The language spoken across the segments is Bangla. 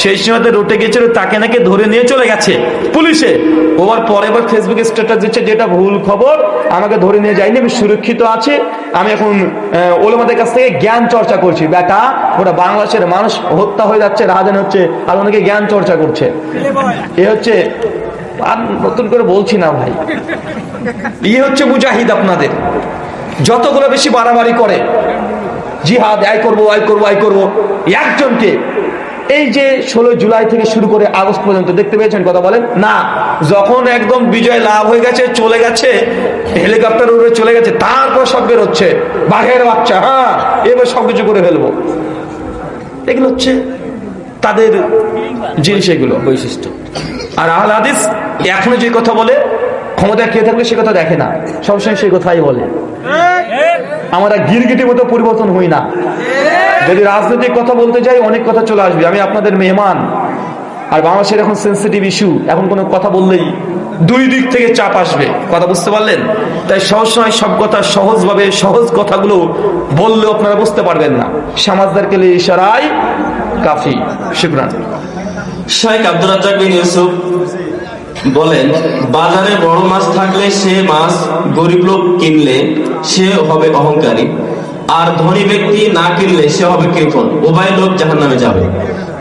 সেই সময়তে রোটে গেছিল, তাকে নাকি ধরে নিয়ে চলে গেছে পুলিশে। ওবার পরে ফেসবুকে স্ট্যাটাস দিচ্ছে যেটা ভুল খবর, আমাকে ধরে নিয়ে যায়নি, আমি সুরক্ষিত আছি, আমি এখন ওলামাদের কাছ থেকে জ্ঞান চর্চা করছি। বেটা, ওটা বাংলাদেশের মানুষ হত্যা হয়ে যাচ্ছে, রাজধানী হচ্ছে, আর অনেকে জ্ঞান চর্চা করছে। এ হচ্ছে, আর নতুন করে বলছি না ভাই, ইয়ে হচ্ছে মুজাহিদ। আপনাদের যতগুলো বেশি বাড়াবাড়ি করে জিহাদ, আয় করবো আয় করবো আয় করবো, একজনকে এই যে 16 জুলাই থেকে শুরু করে আগস্ট পর্যন্ত দেখতে পেয়েছেন? কথা বলেন না। যখন একদম বিজয় লাভ হয়ে গেছে, চলে গেছে, হেলিকপ্টার উড়ে চলে গেছে, তারপর সব বেরোচ্ছে বাঘের বাচ্চা, হ্যাঁ এবার সবকিছু করে ফেলবো। এগুলো হচ্ছে তাদের জিনিস, এগুলো বৈশিষ্ট্য। আর আহলে হাদিস এখনো যে কথা বলে, ক্ষমতা কে থাকলে সে কথা দেখে না, সবসময় সেই কথাই বলে। আমরা গিরগিটির মতো পরিবর্তন হই না। যদি রাজনৈতিক কথা বলতে যাই, অনেক কথা চলে আসবে। আমি আপনাদের মেহমান, আর বাংলাদেশের এখন সেন্সিটিভ ইস্যু, এখন কোনো কথা বললেই দুই দিক থেকে চাপ আসবে। কথা বুঝতে পারলেন? তাই সবসময় সব কথা সহজভাবে, সহজ কথাগুলো বললে আপনারা বুঝতে পারবেন না। সমাজদারকে ইশারায় কাফি। শুকরান। শেখ আব্দুর রাজ্জাক বিন ইউসুফ বলেন, বাজারে বড় মাছ থাকলে সে মাছ গরিব লোক কিনলে সে হবে অহংকারী, আর ধনী ব্যক্তি না কিনলে সে হবে কৃপণ। উভয় লোক জাহান্নামে যাবে।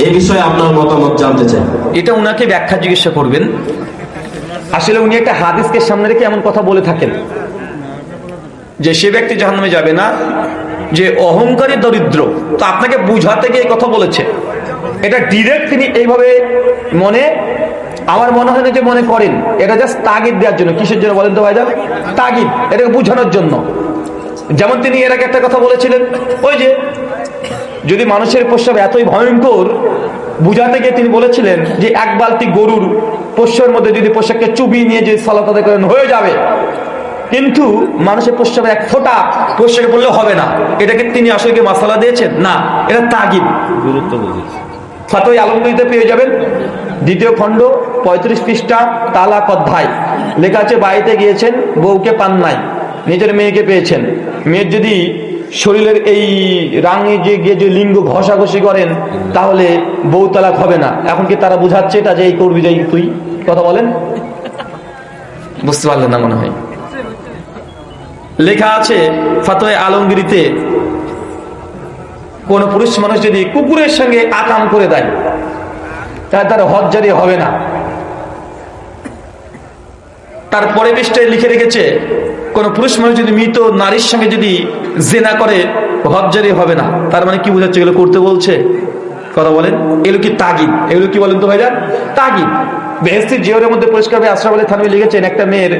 এই বিষয়ে আপনার মতামত জানতে চাই। এটা উনাকে ব্যাখ্যা জিজ্ঞাসা করবেন। আসলে উনি একটা হাদিসকে সামনে রেখে এমন কথা বলে থাকেন যে সে ব্যক্তি জাহান্নামে যাবে না, যে অহংকারী দরিদ্র। তো আপনাকে বুঝাতে গিয়ে কথা বলেছে, এটা ডিরেক্ট তিনি এইভাবে মনে, আমার মনে হয় না যে মনে করেন, এটা জাস্ট তাগিদ দেওয়ার জন্য। কিসের জন্য বলেন তো ভাইজান? তাগিদ, এটাকে বোঝানোর জন্য। যেমন তিনি এর আগে একটা কথা বলেছিলেন, ওই যে যদি মানুষের প্রস্রাব এতই ভয়ঙ্কর, বুঝাতে গিয়ে তিনি বলেছিলেন যে এক বালতি গরুর পোষ্যের মধ্যে যদি পোশাককে চুবিয়ে নিয়ে যে সালাত আদায় করেন হয়ে যাবে, কিন্তু মানুষের প্রস্রাবে এক ফোঁটা পোশাকে পড়লে হবে না। এটাকে তিনি আসলে কি মাসালা দিয়েছেন? না, এটা তাগিদ, গুরুত্ব বুঝেছে। ফাতোয়া আলমগীরিতে পেয়ে যাবেন, 2য় খণ্ড 35 পৃষ্ঠা, তালাক অধ্যায়, লেখা আছে বাড়িতে গিয়েছেন, বউকে পান নাই, নিজের মেয়েকে পেয়েছেন। মেয়ের যদি শরীরের এই রাঙে যে গিয়ে যে লিঙ্গ ঘষাঘষি করেন, তাহলে বউ তালাক হবে না। এখন কি তারা বুঝাচ্ছে এটা যে এই করবি যাই তুই? কথা বলেন, বুঝতে পারলেন না মনে হয়। লেখা আছে ফাতোয়া আলমগীরিতে, কোন পুরুষ মানুষ যদি কুকুরের সঙ্গে আকাম করে দেয়, তাহলে তার হজ জারি হবে না। তারপরে পৃষ্ঠায় লিখে রেখেছে, কোন পুরুষ মানুষ যদি মৃত নারীর সঙ্গে যদি জেনা করে, হজ জারি হবে না। তার মানে কি বোঝাচ্ছে? এগুলো করতে বলছে। কথা বলেন, এগুলো কি তাগিদ? এগুলো কি বলেন তো ভাইজান? তাগিদ। বেহেশতের জিয়রের মধ্যে পরিষ্কার আশরাফ আলী থানভী লিখেছেন, একটা মেয়ের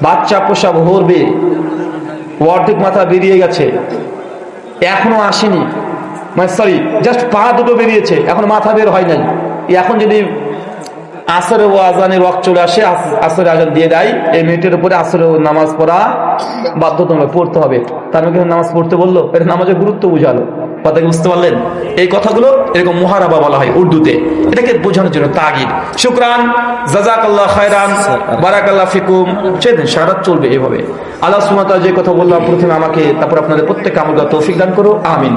বাচ্চা প্রসব হরবে, অর্ধেক মাথা বেরিয়ে গেছে, এখনো আসেনি, মানে সরি জাস্ট পা দুটো বেরিয়েছে, এখন মাথা বের হয় নাই। এখন যদি আসরে ও আজানের ওয়াক্ত চলে আসে, আসরে আজান দিয়ে দেয়, এই মেয়েটির উপরে আসরে নামাজ পড়া বাধ্যতামূলক পড়তে হবে। তার মানে নামাজ পড়তে বললো, এটা নামাজের গুরুত্ব বুঝালো। কথা বুঝতে পারলেন? এই কথাগুলো এরকম মুহারাবা বলা হয় উর্দুতে, এটাকে বোঝানোর জন্য তাগিদ। শুকরান, জাযাকাল্লাহ খায়রান, বারাকাল্লাহ ফিকুম। সারা রাত চলবে এভাবে। আল্লাহ সুবহানাহু ওয়া তাআলা যে কথা বললাম প্রথমে আমাকে, তারপর আপনাদের প্রত্যেককে আমল করার তৌফিক দান করো, আমিন।